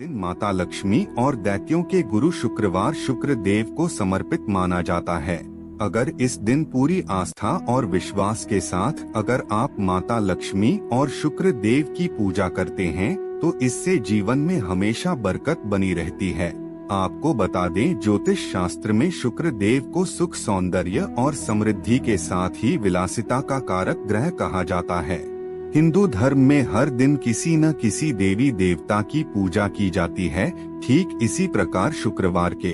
दिन माता लक्ष्मी और दैत्यों के गुरु शुक्रवार शुक्र देव को समर्पित माना जाता है। अगर इस दिन पूरी आस्था और विश्वास के साथ अगर आप माता लक्ष्मी और शुक्र देव की पूजा करते हैं तो इससे जीवन में हमेशा बरकत बनी रहती है। आपको बता दें, ज्योतिष शास्त्र में शुक्र देव को सुख, सौंदर्य और समृद्धि के साथ ही विलासिता का कारक ग्रह कहा जाता है। हिंदू धर्म में हर दिन किसी न किसी देवी देवता की पूजा की जाती है। ठीक इसी प्रकार शुक्रवार के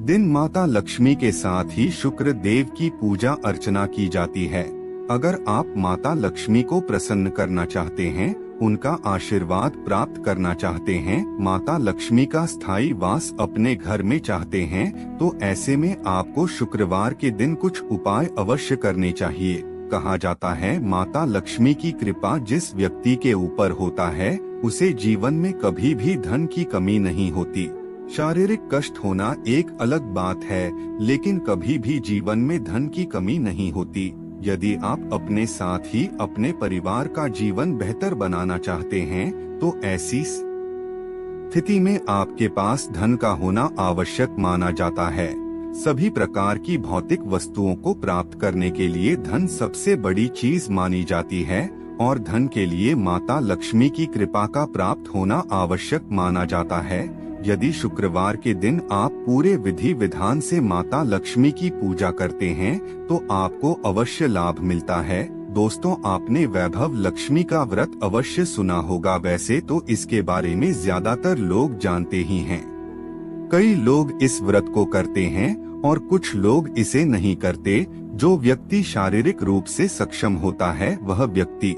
दिन माता लक्ष्मी के साथ ही शुक्र देव की पूजा अर्चना की जाती है। अगर आप माता लक्ष्मी को प्रसन्न करना चाहते हैं, उनका आशीर्वाद प्राप्त करना चाहते हैं, माता लक्ष्मी का स्थायी वास अपने घर में चाहते हैं, तो ऐसे में आपको शुक्रवार के दिन कुछ उपाय अवश्य करने चाहिए। कहा जाता है, माता लक्ष्मी की कृपा जिस व्यक्ति के ऊपर होता है उसे जीवन में कभी भी धन की कमी नहीं होती। शारीरिक कष्ट होना एक अलग बात है, लेकिन कभी भी जीवन में धन की कमी नहीं होती। यदि आप अपने साथ ही अपने परिवार का जीवन बेहतर बनाना चाहते हैं तो ऐसी स्थिति में आपके पास धन का होना आवश्यक माना जाता है। सभी प्रकार की भौतिक वस्तुओं को प्राप्त करने के लिए धन सबसे बड़ी चीज मानी जाती है और धन के लिए माता लक्ष्मी की कृपा का प्राप्त होना आवश्यक माना जाता है। यदि शुक्रवार के दिन आप पूरे विधि विधान से माता लक्ष्मी की पूजा करते हैं तो आपको अवश्य लाभ मिलता है। दोस्तों, आपने वैभव लक्ष्मी का व्रत अवश्य सुना होगा। वैसे तो इसके बारे में ज्यादातर लोग जानते ही हैं। कई लोग इस व्रत को करते हैं और कुछ लोग इसे नहीं करते। जो व्यक्ति शारीरिक रूप से सक्षम होता है वह व्यक्ति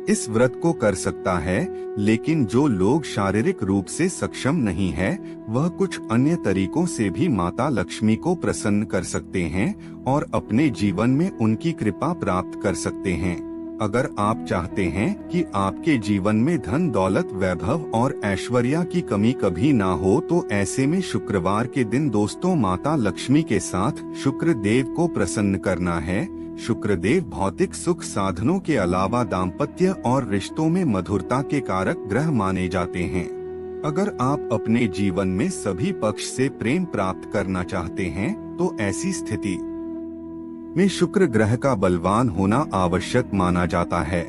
इस व्रत को कर सकता है, लेकिन जो लोग शारीरिक रूप से सक्षम नहीं है वह कुछ अन्य तरीकों से भी माता लक्ष्मी को प्रसन्न कर सकते हैं और अपने जीवन में उनकी कृपा प्राप्त कर सकते हैं। अगर आप चाहते हैं कि आपके जीवन में धन, दौलत, वैभव और ऐश्वर्य की कमी कभी ना हो तो ऐसे में शुक्रवार के दिन दोस्तों माता लक्ष्मी के साथ शुक्र देव को प्रसन्न करना है। शुक्र देव भौतिक सुख साधनों के अलावा दाम्पत्य और रिश्तों में मधुरता के कारक ग्रह माने जाते हैं। अगर आप अपने जीवन में सभी पक्ष से प्रेम प्राप्त करना चाहते हैं तो ऐसी स्थिति में शुक्र ग्रह का बलवान होना आवश्यक माना जाता है।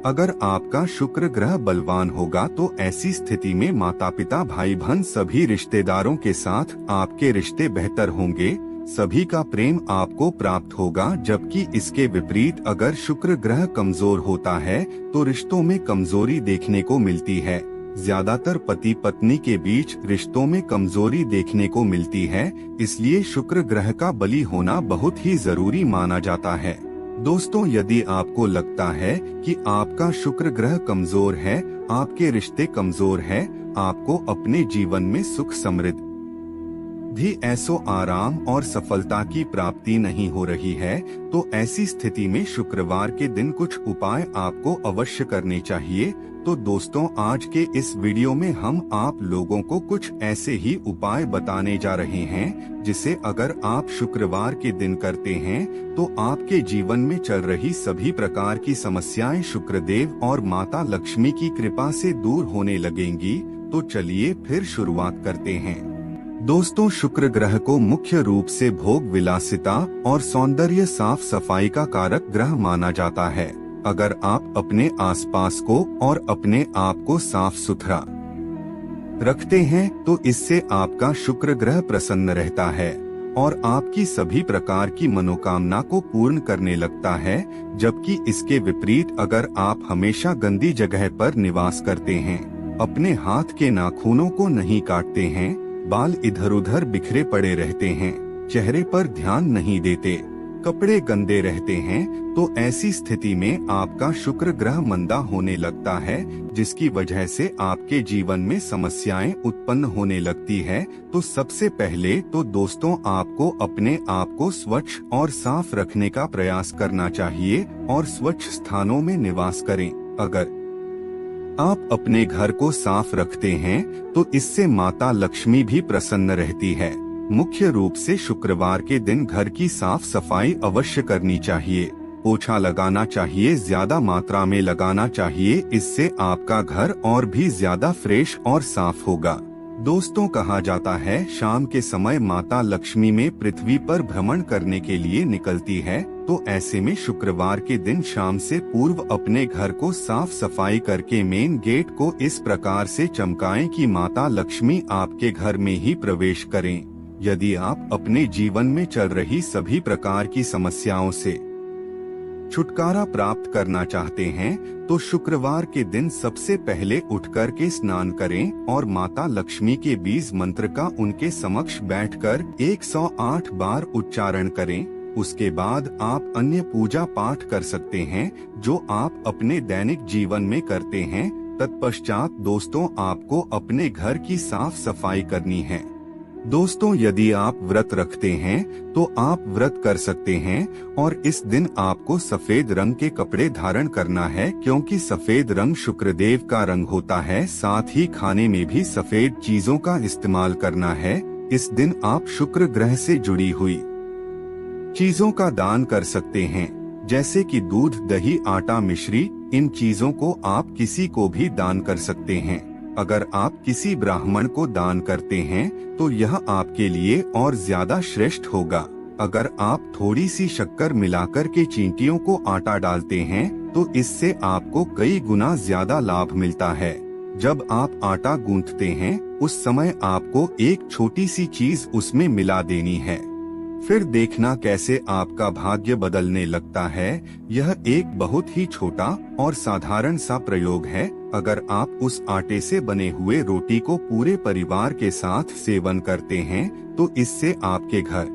अगर आपका शुक्र ग्रह बलवान होगा तो ऐसी स्थिति में माता पिता, भाई बहन, सभी रिश्तेदारों के साथ आपके रिश्ते बेहतर होंगे। सभी का प्रेम आपको प्राप्त होगा। जबकि इसके विपरीत अगर शुक्र ग्रह कमजोर होता है तो रिश्तों में कमजोरी देखने को मिलती है। ज्यादातर पति पत्नी के बीच रिश्तों में कमजोरी देखने को मिलती है, इसलिए शुक्र ग्रह का बली होना बहुत ही जरूरी माना जाता है। दोस्तों, यदि आपको लगता है कि आपका शुक्र ग्रह कमजोर है, आपके रिश्ते कमजोर है, आपको अपने जीवन में सुख, समृद्धि, ऐशो आराम और सफलता की प्राप्ति नहीं हो रही है, तो ऐसी स्थिति में शुक्रवार के दिन कुछ उपाय आपको अवश्य करने चाहिए। तो दोस्तों, आज के इस वीडियो में हम आप लोगों को कुछ ऐसे ही उपाय बताने जा रहे हैं जिसे अगर आप शुक्रवार के दिन करते हैं तो आपके जीवन में चल रही सभी प्रकार की समस्याएं शुक्रदेव और माता लक्ष्मी की कृपा से दूर होने लगेंगी। तो चलिए फिर शुरुआत करते हैं। दोस्तों, शुक्र ग्रह को मुख्य रूप से भोग, विलासिता और सौंदर्य, साफ सफाई का कारक ग्रह माना जाता है। अगर आप अपने आसपास को और अपने आप को साफ सुथरा रखते हैं तो इससे आपका शुक्र ग्रह प्रसन्न रहता है और आपकी सभी प्रकार की मनोकामना को पूर्ण करने लगता है। जबकि इसके विपरीत अगर आप हमेशा गंदी जगह पर निवास करते हैं, अपने हाथ के नाखूनों को नहीं काटते हैं, बाल इधर उधर बिखरे पड़े रहते हैं, चेहरे पर ध्यान नहीं देते, कपड़े गंदे रहते हैं, तो ऐसी स्थिति में आपका शुक्र ग्रह मंदा होने लगता है, जिसकी वजह से आपके जीवन में समस्याएं उत्पन्न होने लगती है। तो सबसे पहले तो दोस्तों आपको अपने आप को स्वच्छ और साफ रखने का प्रयास करना चाहिए और स्वच्छ स्थानों में निवास करें। अगर आप अपने घर को साफ रखते हैं तो इससे माता लक्ष्मी भी प्रसन्न रहती है। मुख्य रूप से शुक्रवार के दिन घर की साफ सफाई अवश्य करनी चाहिए। पोछा लगाना चाहिए, ज्यादा मात्रा में लगाना चाहिए। इससे आपका घर और भी ज्यादा फ्रेश और साफ होगा। दोस्तों, कहा जाता है शाम के समय माता लक्ष्मी में पृथ्वी पर भ्रमण करने के लिए निकलती है, तो ऐसे में शुक्रवार के दिन शाम से पूर्व अपने घर को साफ सफाई करके मेन गेट को इस प्रकार से चमकाएं कि माता लक्ष्मी आपके घर में ही प्रवेश करें। यदि आप अपने जीवन में चल रही सभी प्रकार की समस्याओं से छुटकारा प्राप्त करना चाहते हैं तो शुक्रवार के दिन सबसे पहले उठकर के स्नान करें और माता लक्ष्मी के बीज मंत्र का उनके समक्ष बैठकर 108 बार उच्चारण करें। उसके बाद आप अन्य पूजा पाठ कर सकते हैं जो आप अपने दैनिक जीवन में करते हैं। तत्पश्चात दोस्तों, आपको अपने घर की साफ सफाई करनी है। दोस्तों, यदि आप व्रत रखते हैं तो आप व्रत कर सकते हैं और इस दिन आपको सफेद रंग के कपड़े धारण करना है, क्योंकि सफेद रंग शुक्रदेव का रंग होता है। साथ ही खाने में भी सफेद चीजों का इस्तेमाल करना है। इस दिन आप शुक्र ग्रह से जुड़ी हुई चीजों का दान कर सकते हैं, जैसे कि दूध, दही, आटा, मिश्री। इन चीजों को आप किसी को भी दान कर सकते हैं। अगर आप किसी ब्राह्मण को दान करते हैं तो यह आपके लिए और ज्यादा श्रेष्ठ होगा। अगर आप थोड़ी सी शक्कर मिलाकर के चींटियों को आटा डालते हैं तो इससे आपको कई गुना ज्यादा लाभ मिलता है। जब आप आटा गूंथते हैं उस समय आपको एक छोटी सी चीज उसमें मिला देनी है, फिर देखना कैसे आपका भाग्य बदलने लगता है। यह एक बहुत ही छोटा और साधारण सा प्रयोग है। अगर आप उस आटे से बने हुए रोटी को पूरे परिवार के साथ सेवन करते हैं तो इससे आपके घर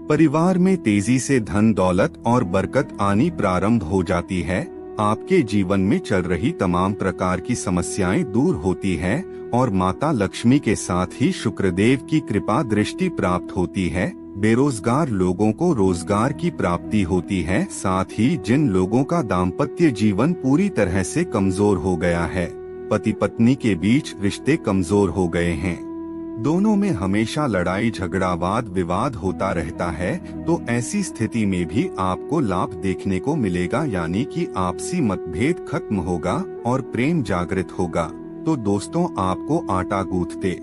परिवार में तेजी से धन दौलत और बरकत आनी प्रारंभ हो जाती है। आपके जीवन में चल रही तमाम प्रकार की समस्याएं दूर होती है और माता लक्ष्मी के साथ ही शुक्रदेव की कृपा दृष्टि प्राप्त होती है। बेरोजगार लोगों को रोजगार की प्राप्ति होती है। साथ ही जिन लोगों का दाम्पत्य जीवन पूरी तरह से कमजोर हो गया है, पति पत्नी के बीच रिश्ते कमजोर हो गए हैं, दोनों में हमेशा लड़ाई झगड़ा वाद विवाद होता रहता है, तो ऐसी स्थिति में भी आपको लाभ देखने को मिलेगा, यानी कि आपसी मतभेद खत्म होगा और प्रेम जागृत होगा। तो दोस्तों, आपको आटा गूंथते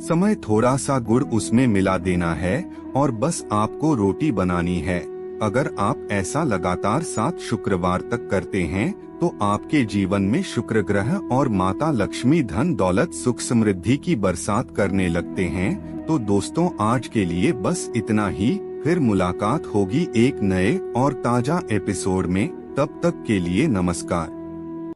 समय थोड़ा सा गुड़ उसमें मिला देना है और बस आपको रोटी बनानी है। अगर आप ऐसा लगातार 7 शुक्रवार तक करते हैं तो आपके जीवन में शुक्र ग्रह और माता लक्ष्मी धन दौलत सुख समृद्धि की बरसात करने लगते हैं। तो दोस्तों, आज के लिए बस इतना ही। फिर मुलाकात होगी एक नए और ताजा एपिसोड में। तब तक के लिए नमस्कार।